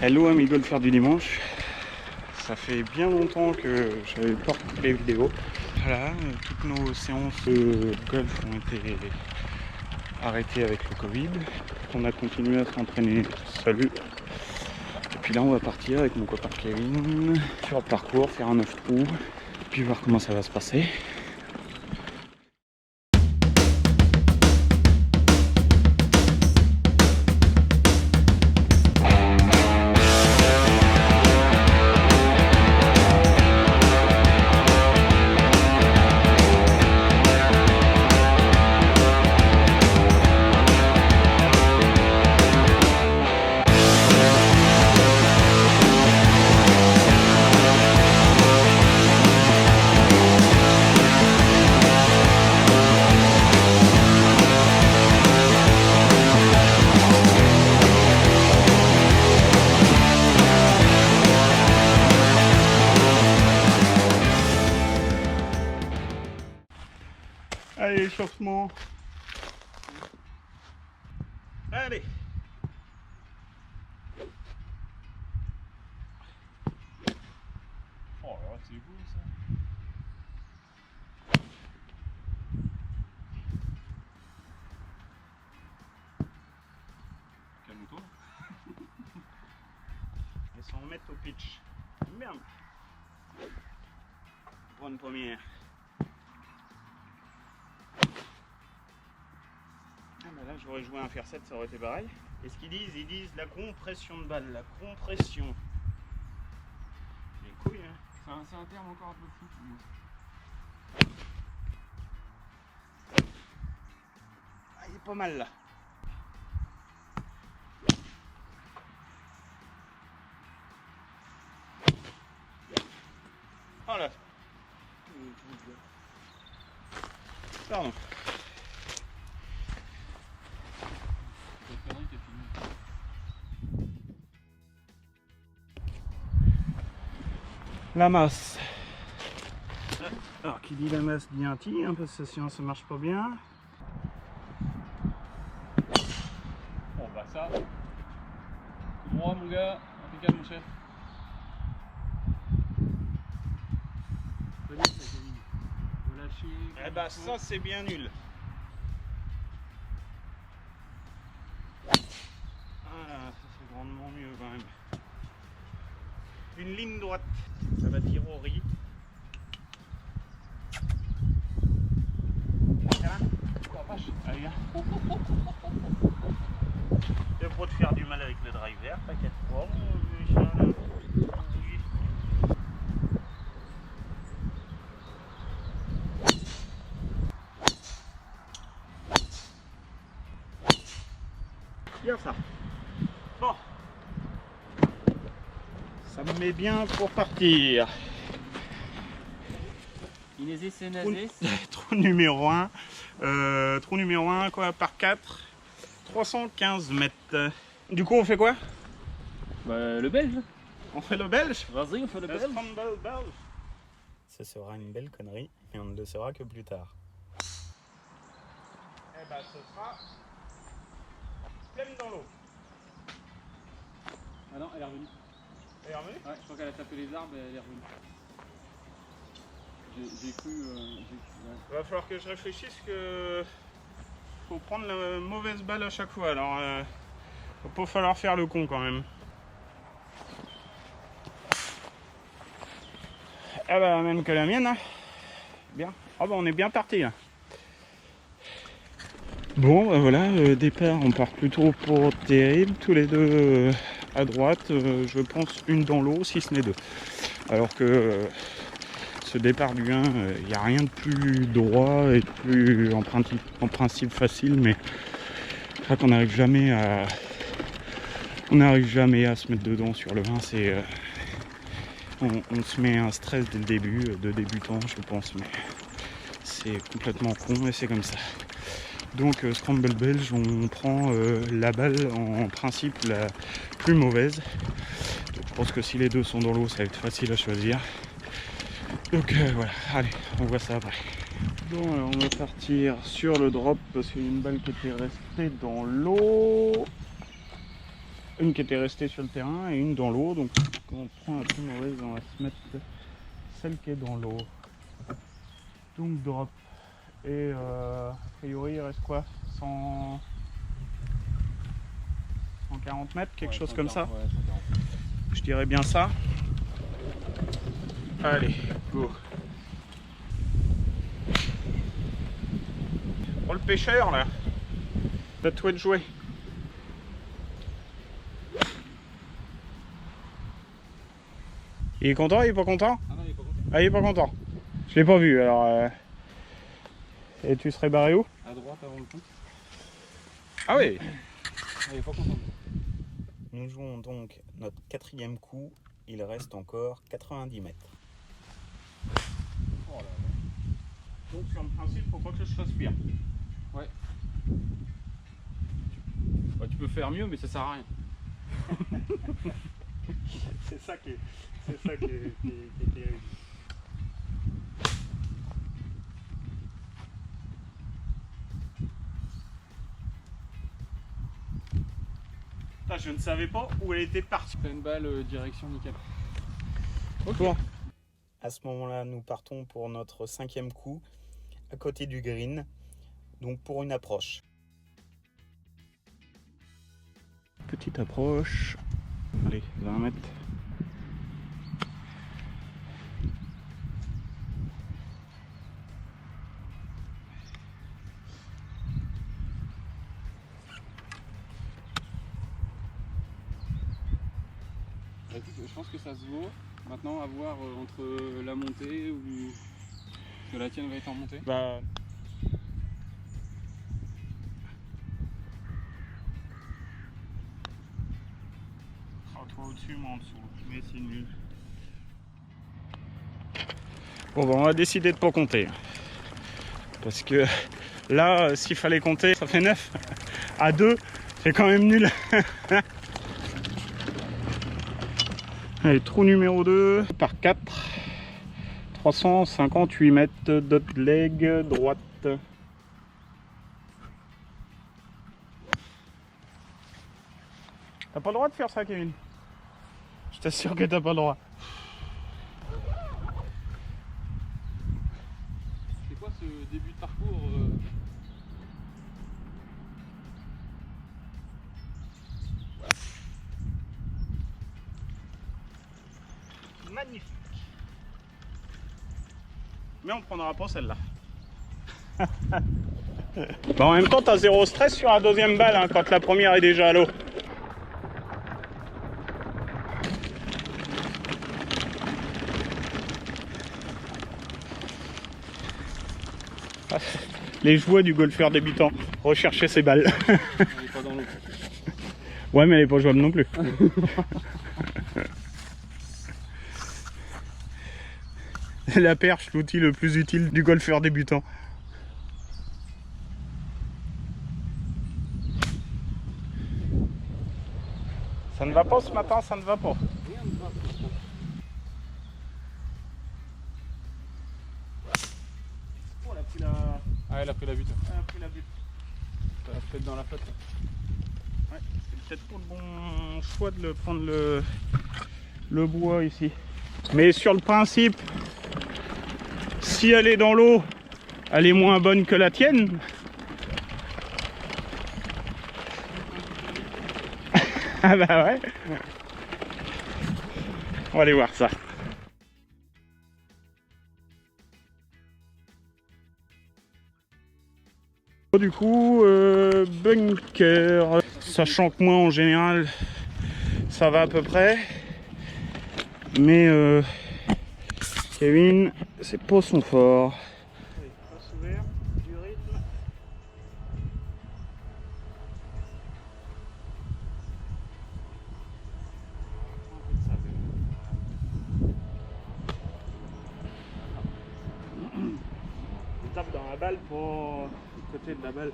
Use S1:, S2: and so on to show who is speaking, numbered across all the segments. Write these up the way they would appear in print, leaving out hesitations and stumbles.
S1: Hello amis golfeurs du dimanche, ça fait bien longtemps que j'avais pas repris les vidéos. Voilà, toutes nos séances de golf ont été arrêtées avec le Covid. On a continué à s'entraîner seul. Et puis là on va partir avec mon copain Kevin sur le parcours, faire un 9 trous, puis voir comment ça va se passer. Allez, échauffement. Allez.
S2: Oh là, c'est beau ça. Calme-toi.
S1: Et s'en remettre au pitch. Merde. Pour une première. Ah bah là j'aurais joué un fer 7, ça aurait été pareil. Et ce qu'ils disent, ils disent la compression de balle, la compression. Les couilles hein.
S2: C'est un terme encore un peu fou pour moi.
S1: Ah, il est pas mal là. Oh là. Pardon. La masse. Alors qui dit la masse dit un tee, hein, parce que sinon ça marche pas bien.
S2: Bon bah ça. Tout droit mon gars, impeccable mon chef. Faut lâcher.
S1: Eh bah ça c'est bien nul. Voilà, ça c'est grandement mieux quand même. Une ligne droite, ça va tirer au riz. Allez, viens. Il faut te faire du mal avec le driver, t'inquiète pas. Bien ça. Bon. Ça me met bien pour partir.
S2: Inésis, c'est nazis.
S1: Trou numéro 1. Trou numéro 1 quoi, par 4. 315 mètres. Du coup on fait quoi?
S2: Bah le belge.
S1: On fait le belge?
S2: Vas-y, on fait le
S1: Le
S2: belge.
S1: scramble belge. Ce sera une belle connerie et on ne le saura que plus tard. Eh ben ce sera pleine dans l'eau.
S2: Ah non, elle est revenue.
S1: Elle est revenue?
S2: Ouais, je crois qu'elle a tapé les arbres et elle est revenue. J'ai cru. Ouais.
S1: Il va falloir que je réfléchisse que faut prendre la mauvaise balle à chaque fois. Alors va pas falloir faire le con quand même. Ah bah même que la mienne hein. Bien. Ah bah on est bien parti là. Bon bah voilà, départ on part plutôt pour terrible, tous les deux à droite, je pense une dans l'eau si ce n'est deux. Alors que ce départ du 1, il n'y a rien de plus droit et de plus en principe facile, mais je crois qu'on n'arrive jamais à se mettre dedans sur le 1. C'est on se met un stress dès le début, de débutant je pense, mais c'est complètement con et c'est comme ça. Donc scramble belge, on prend la balle en principe la plus mauvaise. Donc, je pense que si les deux sont dans l'eau, ça va être facile à choisir. Donc voilà, allez, on voit ça après. Bon, alors on va partir sur le drop parce qu'il y a une balle qui était restée dans l'eau. une qui était restée sur le terrain et une dans l'eau. Donc quand on prend la plus mauvaise, on va se mettre celle qui est dans l'eau. Donc drop. Et a priori il reste quoi, 140 mètres, quelque chose comme ça.
S2: Ouais, 140.
S1: Je dirais bien ça. Allez, go. Oh le pêcheur là, t'as tout de jouer. Il est content, il est pas content?
S2: Ah non, il est pas content.
S1: Ah, il est pas content. Je l'ai pas vu alors. Et tu serais barré où?
S2: À droite avant le coup.
S1: Ah oui.
S2: Ah, il est pas content.
S3: Nous jouons donc notre 4e coup, il reste encore 90 mètres.
S2: Oh là là.
S1: Donc sur le principe, faut pas que je respire.
S2: Ouais. Bah, tu peux faire mieux, mais ça sert à rien.
S1: C'est ça qui est terrible. Putain, je ne savais pas où elle était partie.
S2: Pleine balle, direction nickel.
S1: Bon.
S3: À ce moment-là, nous partons pour notre 5e coup, à côté du green, donc pour une approche.
S1: Petite approche. Allez, 20 mètres.
S2: Je pense que ça se vaut. Maintenant, à voir entre la montée ou que la tienne va être en montée.
S1: Bah. Oh, toi au-dessus, moi en dessous. Mais c'est nul. Bon, bah, on va décider de pas compter. Parce que là, s'il fallait compter, ça fait 9. À 2, c'est quand même nul. Allez, trou numéro 2 par 4. 358 mètres, dot leg, droite. T'as pas le droit de faire ça, Kevin. Je t'assure que t'as pas le droit.
S2: C'est quoi ce début de parcours
S1: Magnifique. Mais on prendra pas celle-là. Bah en même temps, t'as zéro stress sur la deuxième balle hein, quand la première est déjà à l'eau. Les joies du golfeur débutant, rechercher ses balles.
S2: Elle est pas dans l'eau.
S1: Ouais, mais elle est pas jouable non plus. La perche, l'outil le plus utile du golfeur débutant. Ça ne va pas ce matin, ça ne va pas.
S2: Rien ne va.
S1: Oh, elle a pris la...
S2: Ah, elle a pris la butte.
S1: Elle a pris la butte.
S2: Ça va peut-être dans la flotte.
S1: Ouais, c'est peut-être pas le bon choix de prendre le bois ici. Mais sur le principe, si elle est dans l'eau, elle est moins bonne que la tienne. Ah bah ouais. On va aller voir ça. Du coup, bunker, sachant que moi en général ça va à peu près, mais Kevin, c'est pas son fort. Tape dans la balle pour le côté de la balle.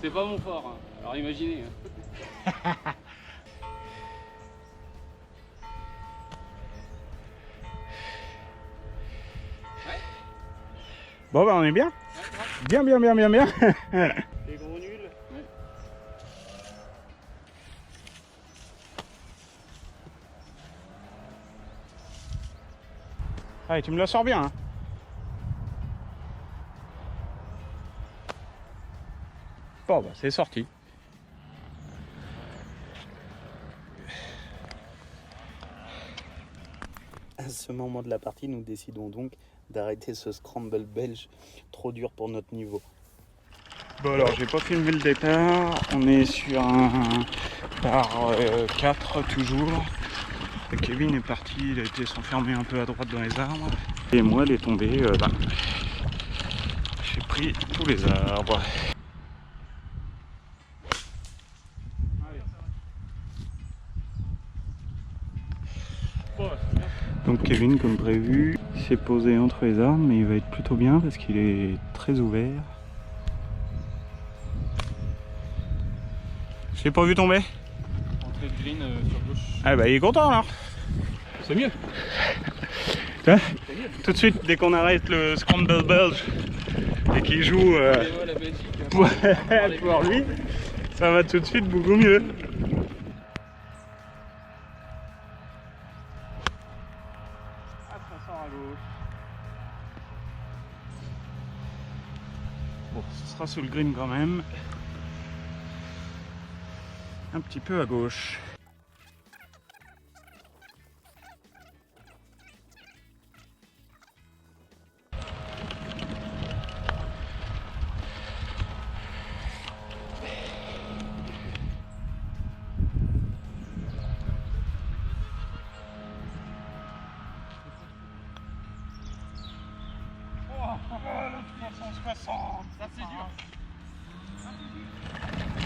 S2: C'est pas mon fort. Hein. Alors imaginez. Hein.
S1: Bon bah on est bien.
S2: Ouais,
S1: Bien. Les gros nuls.
S2: Ouais.
S1: Allez, tu me la sors bien. Hein. Bon, bah, c'est sorti.
S3: À ce moment de la partie, nous décidons donc d'arrêter ce scramble belge trop dur pour notre niveau.
S1: Bon alors, j'ai pas filmé le départ. On est sur un par 4 toujours. Kevin est parti, il a été s'enfermer un peu à droite dans les arbres. Et moi, il est tombé. J'ai pris tous les arbres. Donc Kevin, comme prévu, s'est posé entre les arbres, mais il va être plutôt bien parce qu'il est très ouvert. Je l'ai pas vu tomber.
S2: Entrée de green sur gauche.
S1: Ah bah il est content alors.
S2: C'est mieux.
S1: Hein, tout de suite, dès qu'on arrête le scramble belge et qu'il joue
S2: La Belgique.
S1: pour lui, ça va tout de suite beaucoup mieux. Bon, ce sera sur le green quand même. Un petit peu à gauche.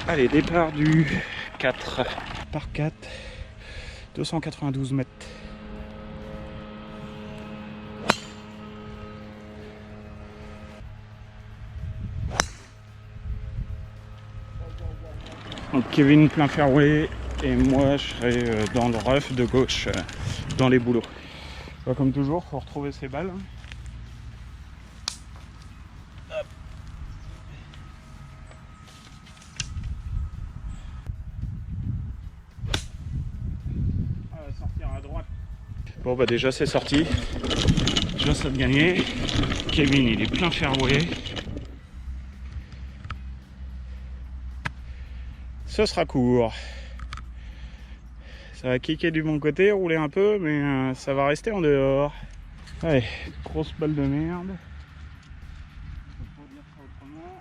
S1: Allez, départ du 4 par 4, 292 mètres. Donc Kevin plein fairway et moi je serai dans le rough de gauche, dans les bouleaux. Comme toujours, faut retrouver ses balles. Bon bah déjà c'est sorti, déjà ça de gagner. Kevin il est plein fairway. Ce sera court. Ça va kicker du bon côté, rouler un peu, mais ça va rester en dehors. Allez, grosse balle de merde. Je peux pas dire ça autrement.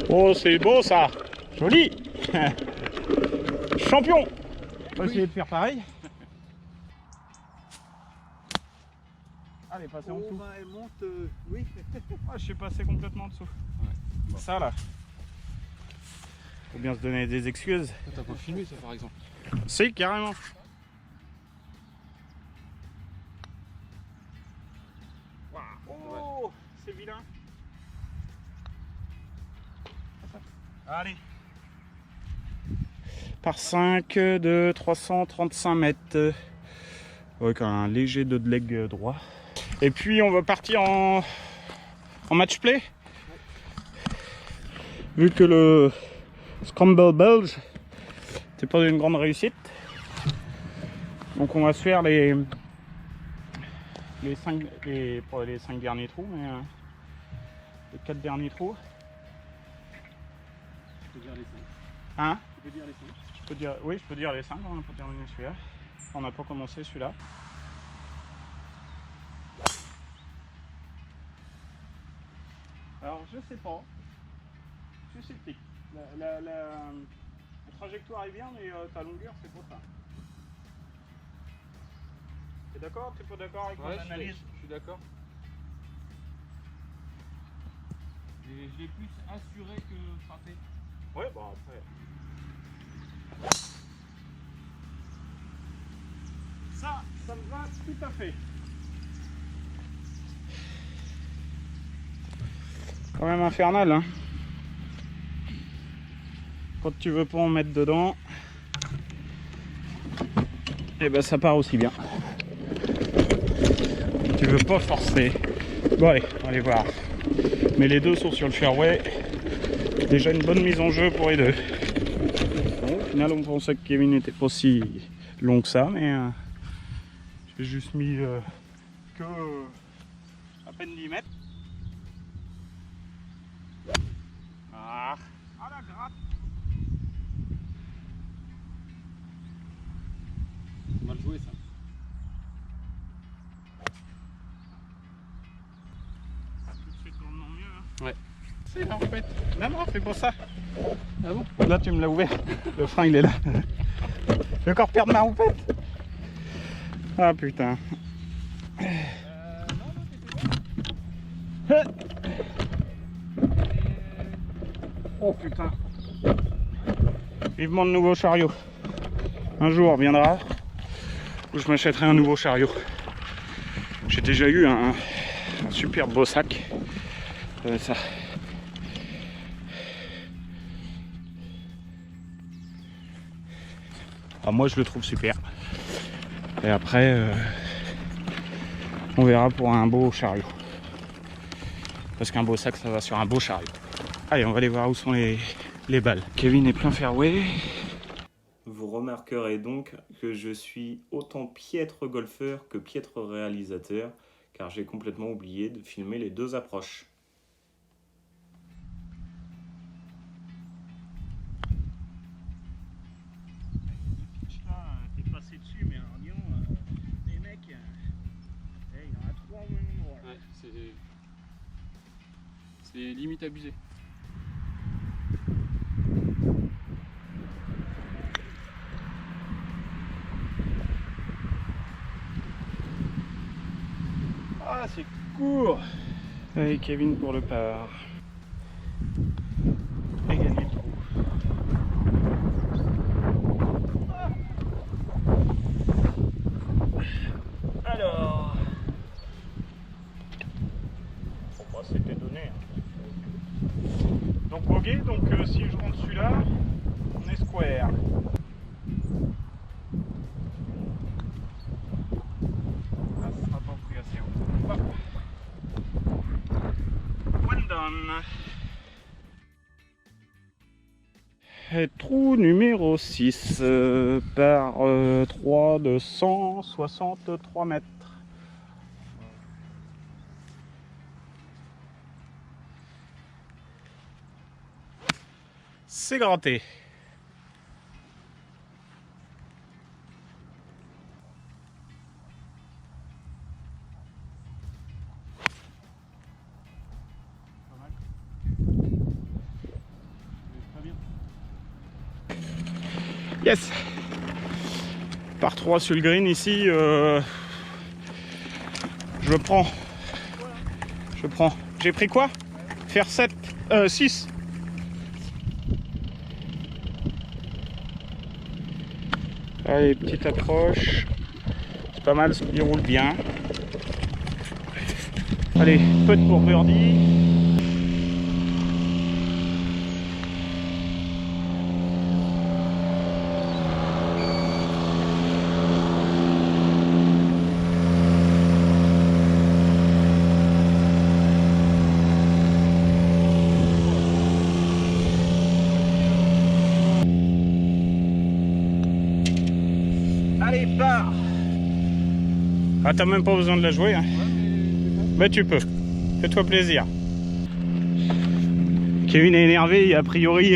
S1: Oh, c'est beau ça! Joli! Champion! On va essayer de faire pareil. Allez, passez en dessous.
S3: Elle monte, oui.
S1: Ah, je suis passé complètement en dessous.
S2: Ouais. Bon.
S1: Ça là. Faut bien se donner des excuses.
S2: T'as pas filmé ça par exemple?
S1: Si, carrément. Wow. Oh, c'est vilain. Allez. Par 5 de 335 mètres. Avec un léger de leg droit. Et puis on va partir en match play. Vu que le scramble belge c'est pas une grande réussite. Donc on va se faire les 5 derniers trous, mais les 4 derniers trous.
S2: Je peux dire les 5.
S1: Hein?
S2: Tu peux dire les 5.
S1: Oui, je peux dire les 5, on n'a pas terminé celui-là. On n'a pas commencé celui-là. Alors je sais pas. Je suis sceptique. La trajectoire est bien, mais ta longueur c'est pas ça. T'es d'accord? T'es pas d'accord avec mon analyse?
S2: Je suis d'accord. Et je l'ai plus assuré que frappé.
S1: Ouais, bon après. Ça me va tout à fait. Quand même infernal, hein. Quand tu veux pas en mettre dedans, et ben ça part aussi bien. Tu veux pas forcer. Bon allez, on va aller voir. Mais les deux sont sur le fairway. Déjà une bonne mise en jeu pour les deux. Bon, au final, on pensait que Kevin n'était pas si long que ça, mais j'ai juste mis que à peine 10 mètres. Ah, la gratte.
S2: Mal joué ça.
S1: Tout de suite grandement mieux. Hein.
S2: Ouais. C'est là en fait.
S1: Non, c'est pour ça.
S2: Ah bon?
S1: Là, tu me l'as ouvert. Le frein, il est là. Je vais encore perdre ma roupette. Ah putain. Oh putain. Vivement de nouveau chariot. Un jour viendra où je m'achèterai un nouveau chariot. J'ai déjà eu un super beau sac. Ça. Ah, moi je le trouve super. Et après, on verra pour un beau chariot. Parce qu'un beau sac, ça va sur un beau chariot. Allez, on va aller voir où sont les balles. Kevin est plein fairway. Vous remarquerez donc que je suis autant piètre golfeur que piètre réalisateur, car j'ai complètement oublié de filmer les deux approches. T'es passé dessus, mais alors disons, les mecs, il y en a trois au même endroit.
S2: Ouais, c'est limite abusé.
S1: Ah, c'est court. Allez, Kevin pour le par. Et gagner le trou. Alors. Bon, bah, c'était donné. Donc, bogey, donc si je rentre celui-là, on est square. Ah, ça sera pas pris assez haut. Hop. One done. Et trou numéro 6 par 3 de 163 mètres. C'est gratté. Yes. Par 3 sur le green ici, je prends. J'ai pris quoi? Faire 6. Allez, petite approche. C'est pas mal, il roule bien. Allez, putt pour birdie. Allez, pars. Ah, t'as même pas besoin de la jouer, hein. Mais tu peux. Fais-toi plaisir. Kevin est énervé, et a priori,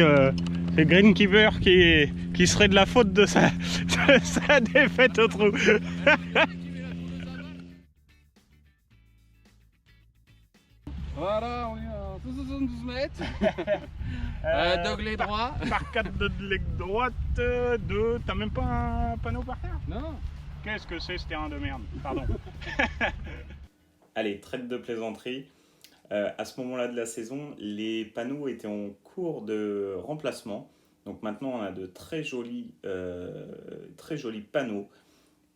S1: c'est Greenkeeper qui serait de la faute de sa défaite au trou.
S2: Voilà, on est à 272 mètres. Dogley droit.
S1: Par 4 de leg droite, 2. T'as même pas un panneau par terre?
S2: Non.
S1: Qu'est-ce que c'est ce terrain de merde? Pardon. Allez, traite de plaisanterie. À ce moment-là de la saison, les panneaux étaient en cours de remplacement. Donc maintenant, on a de très jolis panneaux.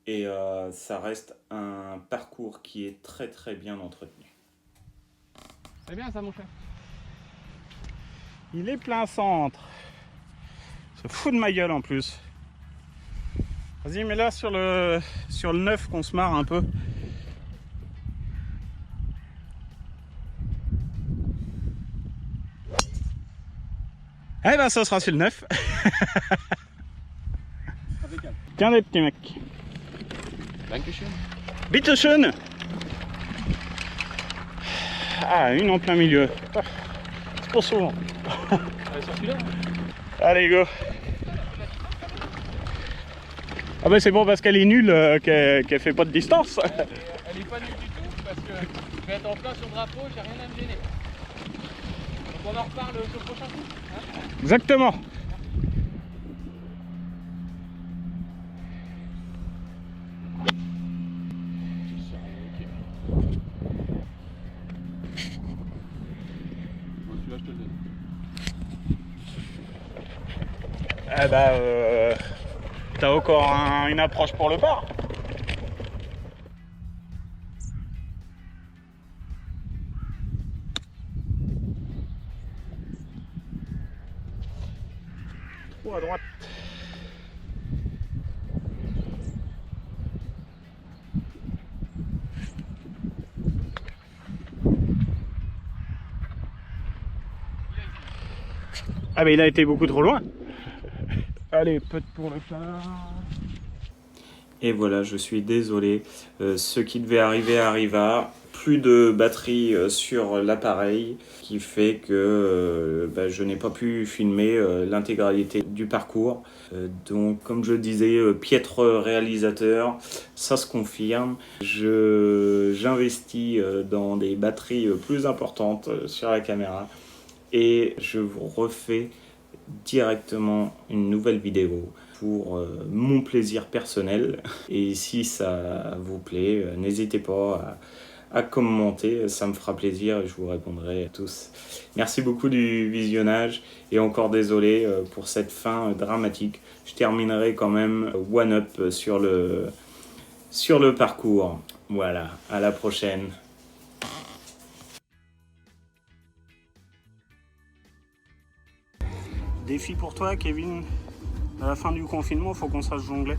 S1: Et ça reste un parcours qui est très très bien entretenu.
S2: C'est bien ça, mon frère.
S1: Il est plein centre. Se fout de ma gueule en plus. Vas-y, mets là sur le 9 qu'on se marre un peu. Eh ben ça sera sur le 9.
S2: Impeccable.
S1: Tiens les petits mecs.
S2: Dankeschön.
S1: Bitteschön. Ah, une en plein milieu. C'est pas souvent.
S2: Allez, sur celui-là.
S1: Allez, go. Ah ben c'est bon parce qu'elle est nulle, qu'elle fait pas de distance.
S2: Elle est pas nulle du tout parce que je vais être en plein sur le drapeau, j'ai rien à me gêner. Donc on en reparle au prochain coup. Hein.
S1: Exactement.
S2: Bon, celui-là je te le donne.
S1: Eh ben, t'as encore une approche pour le par. Trop à droite. Ah mais il a été beaucoup trop loin. Allez, peut-être pour le phare. Et voilà, je suis désolé. Ce qui devait arriver arriva. Plus de batterie sur l'appareil, qui fait que je n'ai pas pu filmer l'intégralité du parcours. Donc, comme je disais, piètre réalisateur, ça se confirme. J'investis dans des batteries plus importantes sur la caméra et je vous refais directement une nouvelle vidéo pour mon plaisir personnel. Et si ça vous plaît, n'hésitez pas à commenter, ça me fera plaisir et je vous répondrai à tous. Merci beaucoup du visionnage et encore désolé pour cette fin dramatique. Je terminerai quand même one up sur le parcours. Voilà, à la prochaine. Défi pour toi, Kevin. À la fin du confinement, il faut qu'on sache jongler.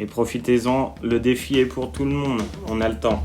S1: Et profitez-en, le défi est pour tout le monde, on a le temps.